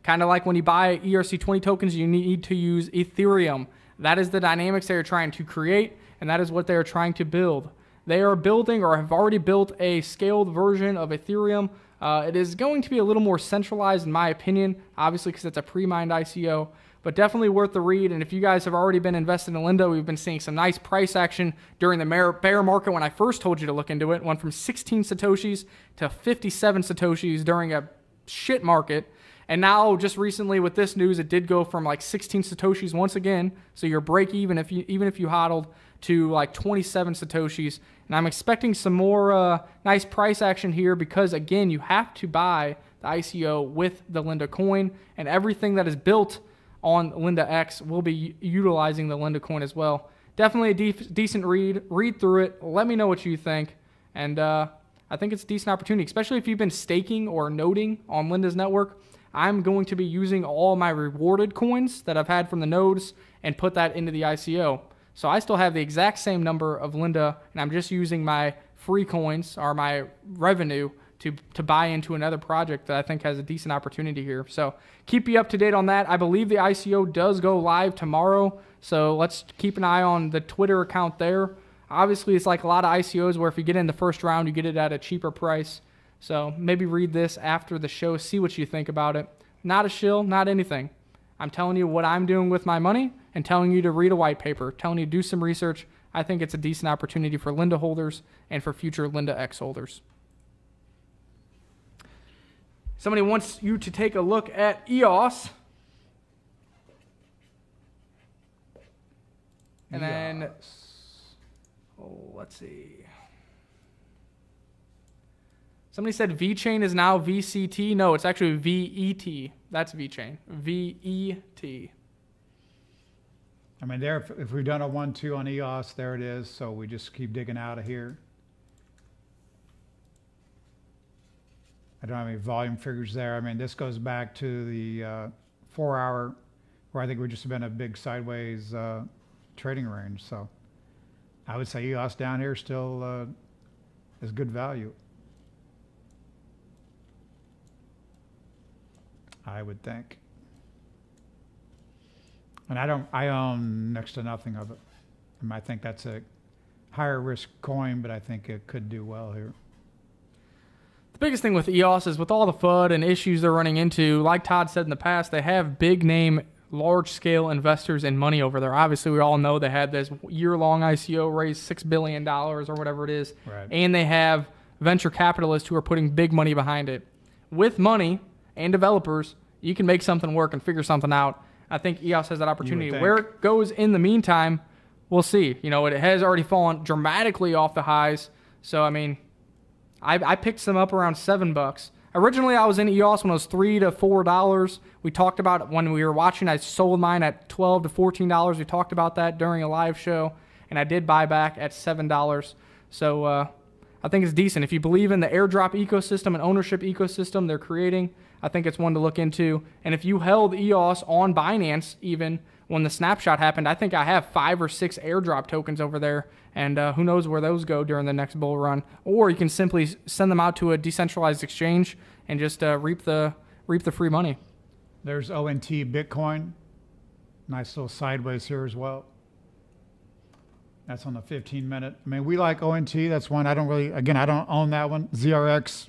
Kind of like when you buy ERC20 tokens, you need to use Ethereum. That is the dynamics they are trying to create, and that is what they are trying to build. They are building or have already built a scaled version of Ethereum. It is going to be a little more centralized in my opinion, obviously because it's a pre-mined ICO, but definitely worth the read. And if you guys have already been invested in Linda, we've been seeing some nice price action during the bear market when I first told you to look into it. Went from 16 Satoshis to 57 Satoshis during a shit market. And now, just recently with this news, it did go from like 16 Satoshis once again. So you're break even if you hodled, to like 27 Satoshis. And I'm expecting some more nice price action here because, again, you have to buy the ICO with the Linda coin. And everything that is built on Linda X will be utilizing the Linda coin as well. Definitely a decent read. Read through it. Let me know what you think. And I think it's a decent opportunity, especially if you've been staking or noting on Linda's network. I'm going to be using all my rewarded coins that I've had from the nodes and put that into the ICO. So I still have the exact same number of Linda, and I'm just using my free coins or my revenue to buy into another project that I think has a decent opportunity here. So keep you up to date on that. I believe the ICO does go live tomorrow, so let's keep an eye on the Twitter account there. Obviously, it's like a lot of ICOs where if you get in the first round, you get it at a cheaper price. So maybe read this after the show, see what you think about it. Not a shill, not anything. I'm telling you what I'm doing with my money and telling you to read a white paper, telling you to do some research. I think it's a decent opportunity for Linda holders and for future Linda X holders. Somebody wants you to take a look at EOS. And then, let's see. Somebody said VeChain is now VCT. No, it's actually VET. That's VeChain. VET. I mean, there. If we've done a 1-2 on EOS, there it is. So we just keep digging out of here. I don't have any volume figures there. I mean, this goes back to the 4-hour, where I think we've just been a big sideways trading range. So I would say EOS down here still is good value. I would think. And I own next to nothing of it. I think that's a higher risk coin, but I think it could do well here. The biggest thing with EOS is with all the FUD and issues they're running into, like Todd said in the past, they have big name, large scale investors and money over there. Obviously, we all know they had this year-long ICO raise $6 billion or whatever it is. Right. And they have venture capitalists who are putting big money behind it. With money and developers, you can make something work and figure something out. I think EOS has that opportunity. Where it goes in the meantime, we'll see. You know, it has already fallen dramatically off the highs. So, I mean, I picked some up around $7. Originally, I was in EOS when it was $3 to $4. We talked about it when we were watching. I sold mine at $12 to $14. We talked about that during a live show, and I did buy back at $7. So I think it's decent. If you believe in the airdrop ecosystem and ownership ecosystem they're creating, I think it's one to look into. And if you held EOS on Binance, even when the snapshot happened, I think I have 5 or 6 airdrop tokens over there. And who knows where those go during the next bull run. Or you can simply send them out to a decentralized exchange and just reap the free money. There's ONT Bitcoin. Nice little sideways here as well. That's on the 15-minute. I mean, we like ONT. That's one I don't own that one. ZRX,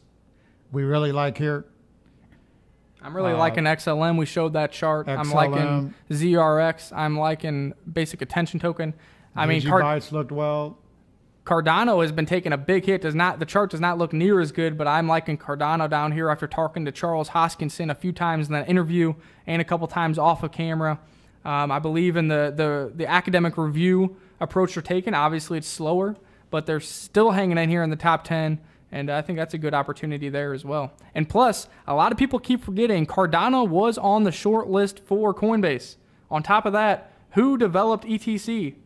we really like here. I'm really liking XLM. We showed that chart. XLM. I'm liking ZRX. I'm liking Basic Attention Token. I mean, Bytes looked well. Cardano has been taking a big hit. The chart does not look near as good, but I'm liking Cardano down here after talking to Charles Hoskinson a few times in that interview and a couple times off of camera. I believe in the academic review approach they're taking. Obviously, it's slower, but they're still hanging in here in the top 10. And I think that's a good opportunity there as well. And plus, a lot of people keep forgetting Cardano was on the short list for Coinbase. On top of that, who developed ETC?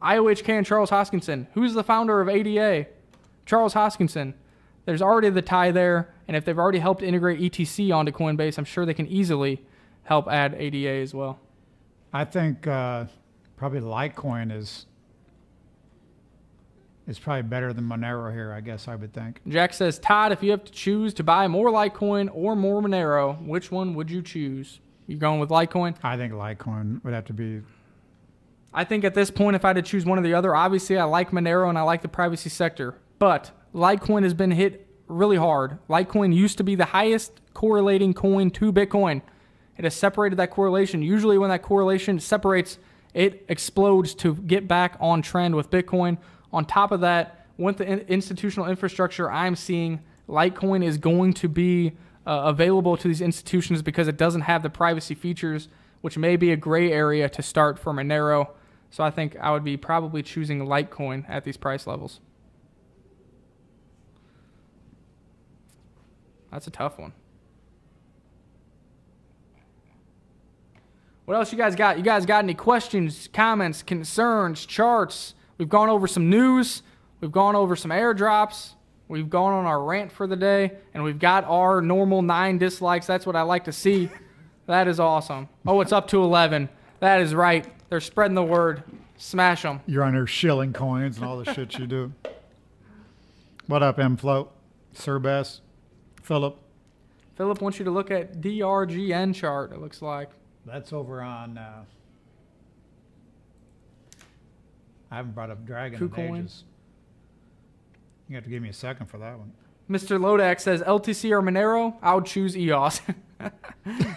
IOHK and Charles Hoskinson. Who's the founder of ADA? Charles Hoskinson. There's already the tie there. And if they've already helped integrate ETC onto Coinbase, I'm sure they can easily help add ADA as well. I think probably Litecoin is probably better than Monero here, I guess I would think. Jack says, Todd, if you have to choose to buy more Litecoin or more Monero, which one would you choose? You going with Litecoin? I think Litecoin would have to be. I think at this point, if I had to choose one or the other, obviously I like Monero and I like the privacy sector. But Litecoin has been hit really hard. Litecoin used to be the highest correlating coin to Bitcoin. It has separated that correlation. Usually when that correlation separates, it explodes to get back on trend with Bitcoin. On top of that, with the institutional infrastructure I'm seeing, Litecoin is going to be available to these institutions because it doesn't have the privacy features, which may be a gray area to start for Monero. So I think I would be probably choosing Litecoin at these price levels. That's a tough one. What else you guys got? You guys got any questions, comments, concerns, charts? We've gone over some news. We've gone over some airdrops. We've gone on our rant for the day. And we've got our normal 9 dislikes. That's what I like to see. That is awesome. Oh, it's up to 11. That is right. They're spreading the word. Smash them. You're on there shilling coins and all the shit you do. What up, M-Float? Sir Bess? Philip? Philip wants you to look at DRGN chart, it looks like. That's over on... I haven't brought up Dragon in ages. You have to give me a second for that one. Mr. Lodak says, LTC or Monero? I would choose EOS.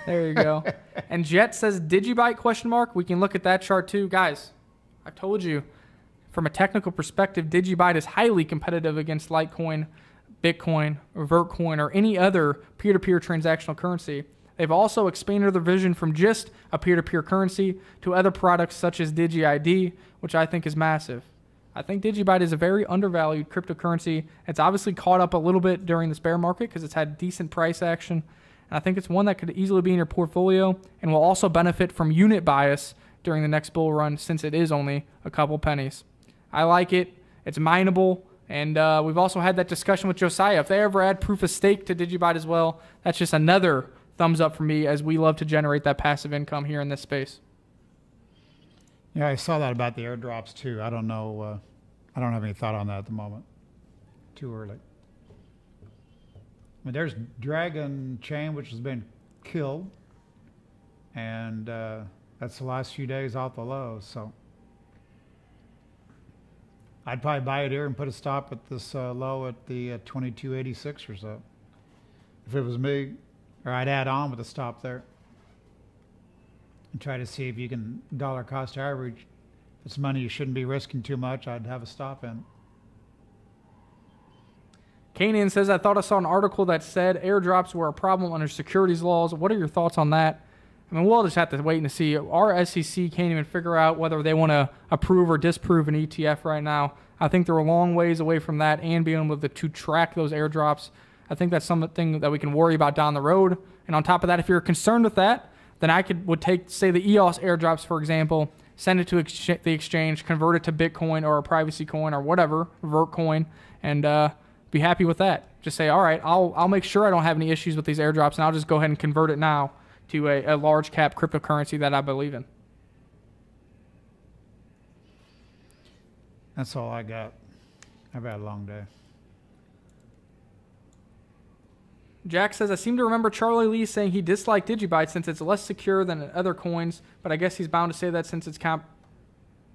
There you go. And Jet says, Digibyte ? We can look at that chart too. Guys, I've told you, from a technical perspective, Digibyte is highly competitive against Litecoin, Bitcoin, or Vertcoin, or any other peer-to-peer transactional currency. They've also expanded their vision from just a peer-to-peer currency to other products such as DigiID, which I think is massive. I think Digibyte is a very undervalued cryptocurrency. It's obviously caught up a little bit during this bear market because it's had decent price action. And I think it's one that could easily be in your portfolio and will also benefit from unit bias during the next bull run since it is only a couple pennies. I like it. It's mineable. And we've also had that discussion with Josiah. If they ever add proof of stake to Digibyte as well, that's just another thumbs up for me, as we love to generate that passive income here in this space. Yeah, I saw that about the airdrops too. I don't know. I don't have any thought on that at the moment. Too early. I mean, there's Dragon Chain, which has been killed. And that's the last few days off the low. So I'd probably buy it here and put a stop at this low at the 2286 or so. If it was me, or I'd add on with a stop there and try to see if you can dollar cost average. If it's money you shouldn't be risking too much, I'd have a stop in. Kanan says, I thought I saw an article that said airdrops were a problem under securities laws. What are your thoughts on that? I mean, we'll just have to wait and see. Our SEC can't even figure out whether they want to approve or disprove an ETF right now. I think they're a long ways away from that and being able to track those airdrops. I think that's something that we can worry about down the road. And on top of that, if you're concerned with that, then I would take, say, the EOS airdrops, for example, send it to the exchange, convert it to Bitcoin or a privacy coin or whatever, Vertcoin, and be happy with that. Just say, all right, I'll make sure I don't have any issues with these airdrops, and I'll just go ahead and convert it now to a large cap cryptocurrency that I believe in. That's all I got. I've had a long day. Jack says, I seem to remember Charlie Lee saying he disliked Digibyte since it's less secure than other coins, but I guess he's bound to say that since it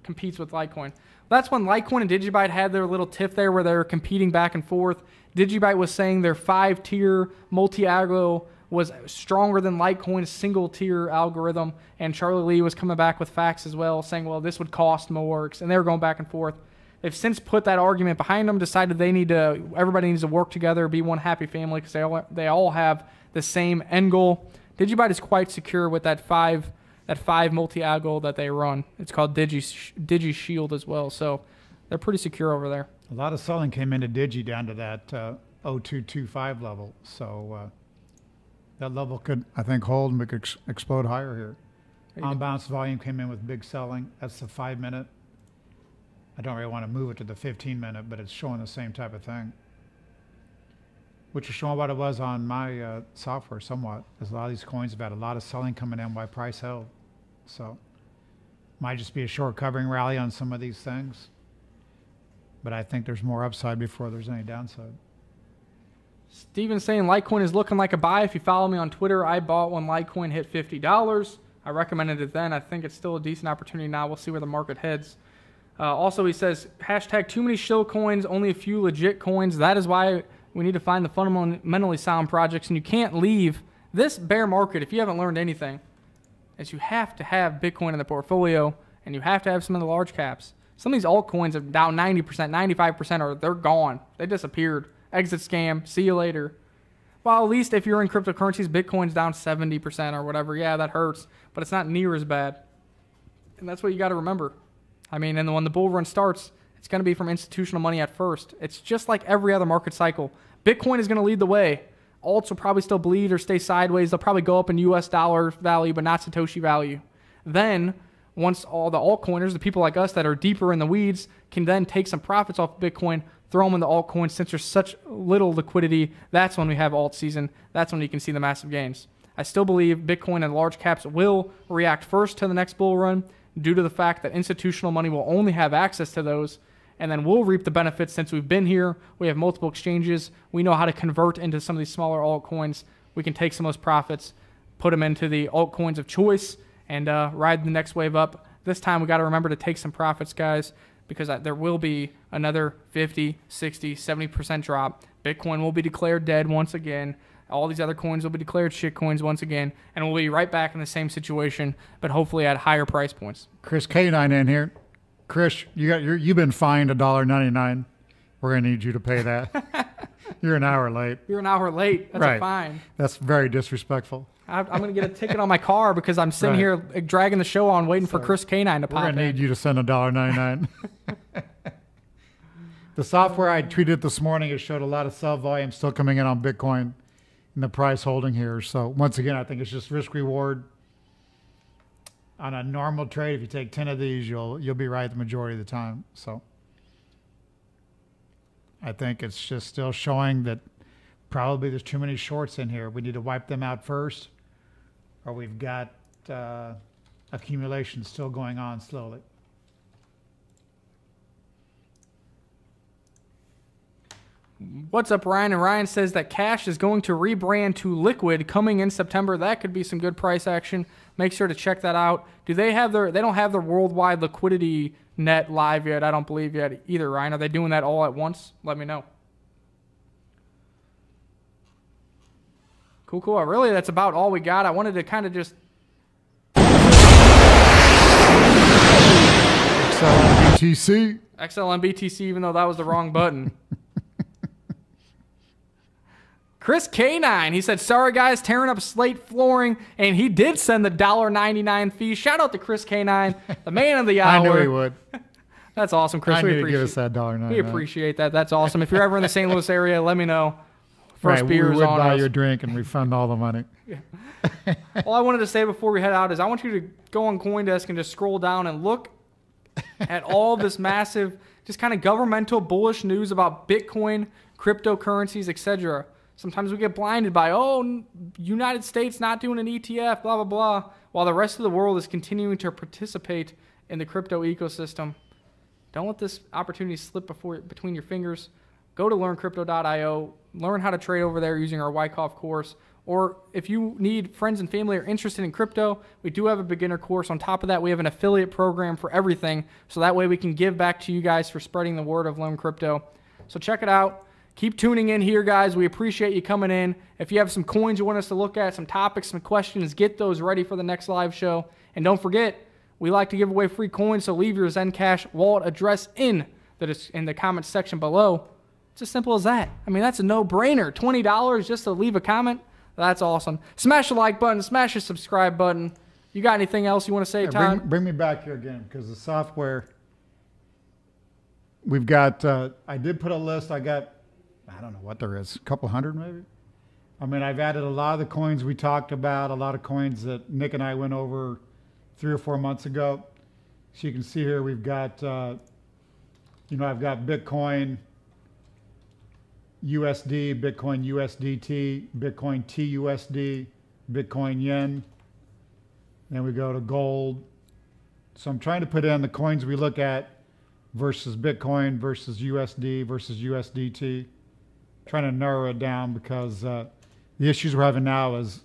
competes with Litecoin. That's when Litecoin and Digibyte had their little tiff there where they were competing back and forth. Digibyte was saying their 5-tier multi-algo was stronger than Litecoin's single-tier algorithm, and Charlie Lee was coming back with facts as well, saying, well, this would cost more, and they were going back and forth. They've since put that argument behind them, decided everybody needs to work together, be one happy family, because they all have the same end goal. Digibyte is quite secure with that five multi-algo that they run. It's called Digi Shield as well, so they're pretty secure over there. A lot of selling came into Digi down to that 0225 level, so that level could, I think, hold and we could explode higher here. On-bounce volume came in with big selling. That's the 5-minute. I don't really want to move it to the 15-minute, but it's showing the same type of thing, which is showing what it was on my software somewhat. There's a lot of these coins have had a lot of selling coming in while price held. So might just be a short covering rally on some of these things, but I think there's more upside before there's any downside. Steven's saying Litecoin is looking like a buy. If you follow me on Twitter, I bought when Litecoin hit $50. I recommended it then. I think it's still a decent opportunity now. We'll see where the market heads. Also, he says, hashtag too many shill coins, only a few legit coins. That is why we need to find the fundamentally sound projects, and you can't leave This bear market, if you haven't learned anything, is you have to have Bitcoin in the portfolio, and you have to have some of the large caps. Some of these altcoins are down 90%, 95%, or they're gone. They disappeared. Exit scam. See you later. Well, at least if you're in cryptocurrencies, Bitcoin's down 70% or whatever. Yeah, that hurts, but it's not near as bad. And that's what you got to remember. I mean, and when the bull run starts, it's going to be from institutional money at first. It's just like every other market cycle. Bitcoin is going to lead the way. Alts will probably still bleed or stay sideways. They'll probably go up in US dollar value, but not Satoshi value. Then, once all the altcoiners, the people like us that are deeper in the weeds, can then take some profits off Bitcoin, throw them in the altcoins. Since there's such little liquidity, that's when we have alt season. That's when you can see the massive gains. I still believe Bitcoin and large caps will react first to the next bull run due to the fact that institutional money will only have access to those, and then we'll reap the benefits since we've been here. We have multiple exchanges. We know how to convert into some of these smaller altcoins. We can take some of those profits, put them into the altcoins of choice, and ride the next wave up. This time we got to remember to take some profits, guys, because there will be another 50, 60, 70% drop. Bitcoin will be declared dead once again. All these other coins will be declared shit coins once again, and we'll be right back in the same situation, but hopefully at higher price points. Chris K9 in here. Chris, you've been fined $1.99. We're gonna need you to pay that. You're an hour late. You're an hour late. That's right. A fine. That's very disrespectful. I'm going to get a ticket on my car because I'm sitting here dragging the show on waiting for Chris K9 to pop in. We're going to need you to send $1.99. The software I tweeted this morning, it showed a lot of sell volume still coming in on Bitcoin and the price holding here. So once again, I think it's just risk reward. On a normal trade, if you take 10 of these, you'll be right the majority of the time. So I think it's just still showing that probably there's too many shorts in here. We need to wipe them out first, or we've got accumulation still going on slowly. What's up, Ryan? And Ryan says that Cash is going to rebrand to Liquid coming in September. That could be some good price action. Make sure to check that out. They don't have their worldwide liquidity net live yet, I don't believe yet either, Ryan. Are they doing that all at once? Let me know. Cool. Really, that's about all we got. I wanted to kind of just... XLMBTC. XLMBTC, even though that was the wrong button. Chris K9, he said, sorry guys, tearing up slate flooring, and he did send the $1.99 fee. Shout out to Chris K9, the man of the hour. I knew he would. That's awesome, Chris. I knew he'd give us that $1.99. We appreciate that. That's awesome. If you're ever in the St. Louis area, let me know. First beer is on us. We would buy your drink and refund all the money. Yeah. All I wanted to say before we head out is I want you to go on CoinDesk and just scroll down and look at all this massive, just kind of governmental bullish news about Bitcoin, cryptocurrencies, etc. Sometimes we get blinded by, United States not doing an ETF, blah, blah, blah, while the rest of the world is continuing to participate in the crypto ecosystem. Don't let this opportunity slip between your fingers. Go to learncrypto.io, learn how to trade over there using our Wyckoff course. Or if you need friends and family are interested in crypto, we do have a beginner course. On top of that, we have an affiliate program for everything. So that way we can give back to you guys for spreading the word of Learn Crypto. So check it out. Keep tuning in here, guys. We appreciate you coming in. If you have some coins you want us to look at, some topics, some questions, get those ready for the next live show. And don't forget, we like to give away free coins, so leave your Zen Cash wallet address in the comments section below. It's as simple as that. I mean, that's a no-brainer. $20 just to leave a comment. That's awesome. Smash the like button. Smash the subscribe button. You got anything else you want to say, Todd? Bring me back here again, because the software, we've got, I did put a list. I don't know what there is, a couple hundred maybe. I mean, I've added a lot of the coins we talked about, a lot of coins that Nick and I went over 3 or 4 months ago. So you can see here we've got, I've got Bitcoin USD, Bitcoin USDT, Bitcoin TUSD, Bitcoin Yen. Then we go to gold. So I'm trying to put in the coins we look at versus Bitcoin versus USD versus USDT. Trying to narrow it down because the issues we're having now is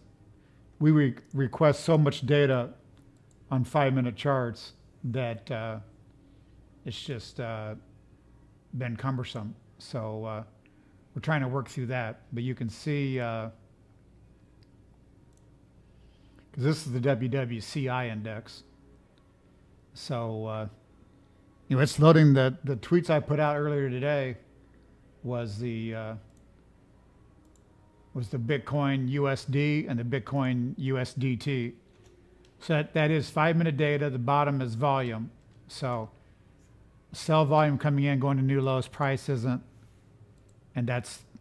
we request so much data on 5-minute charts that it's just been cumbersome. So we're trying to work through that. But you can see because this is the WWCI index. So, it's loading the tweets I put out earlier today was the Bitcoin USD and the Bitcoin USDT. So that is 5-minute data. The bottom is volume. So sell volume coming in, going to new lows, price isn't. And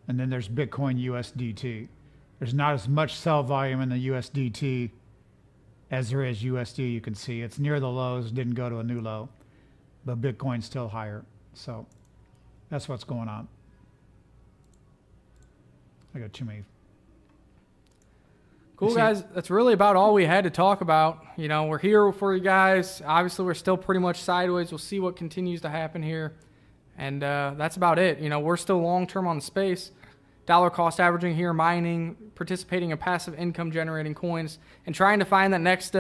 then there's Bitcoin USDT. There's not as much sell volume in the USDT as there is USD. You can see it's near the lows, didn't go to a new low, but Bitcoin's still higher. So that's what's going on. I got too many. Cool, guys. That's really about all we had to talk about. We're here for you guys. Obviously, we're still pretty much sideways. We'll see what continues to happen here. And that's about it. We're still long-term on the space. Dollar cost averaging here, mining, participating in passive income generating coins, and trying to find that next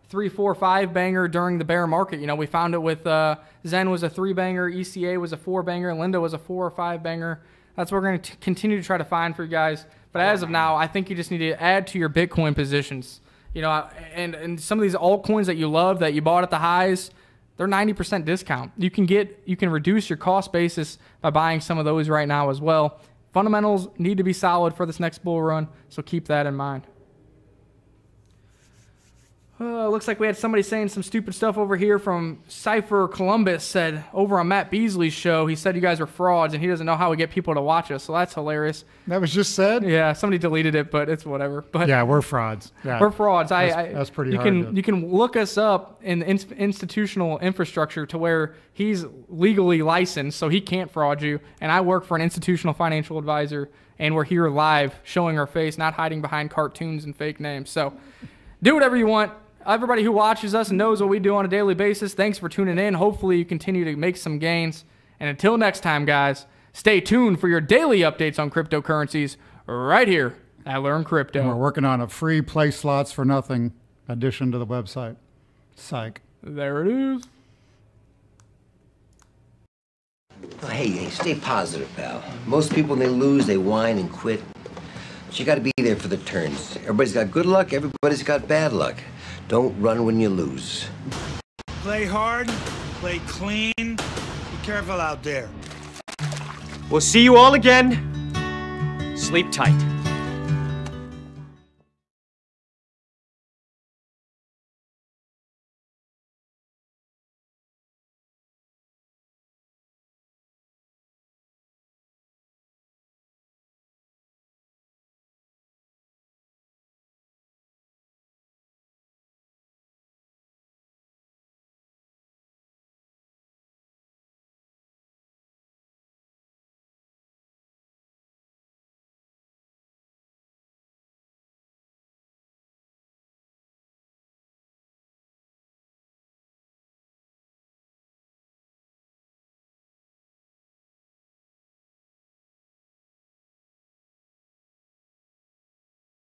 3, 4, 5 banger during the bear market. We found it with ZEN was a 3 banger, ECA was a 4 banger, Linda was a 4 or 5 banger. That's what we're going to continue to try to find for you guys. But as of now, I think you just need to add to your Bitcoin positions. And some of these altcoins that you love, that you bought at the highs, they're 90% discount. You can reduce your cost basis by buying some of those right now as well. Fundamentals need to be solid for this next bull run, so keep that in mind. Looks like we had somebody saying some stupid stuff over here from Cypher Columbus. Said over on Matt Beasley's show, he said you guys are frauds and he doesn't know how we get people to watch us. So that's hilarious. That was just said? Yeah, somebody deleted it, but it's whatever. But yeah, we're frauds. Yeah, we're frauds. That's pretty hard. You can look us up in the institutional infrastructure to where he's legally licensed, so he can't fraud you. And I work for an institutional financial advisor, and we're here live showing our face, not hiding behind cartoons and fake names. So do whatever you want. Everybody who watches us knows what we do on a daily basis. Thanks for tuning in. Hopefully you continue to make some gains. And until next time, guys, stay tuned for your daily updates on cryptocurrencies right here at Learn Crypto. And we're working on a free play slots for nothing addition to the website. Psych. There it is. Hey, stay positive, pal. Most people, when they lose, they whine and quit. But you got to be there for the turns. Everybody's got good luck. Everybody's got bad luck. Don't run when you lose. Play hard, play clean. Be careful out there. We'll see you all again. Sleep tight.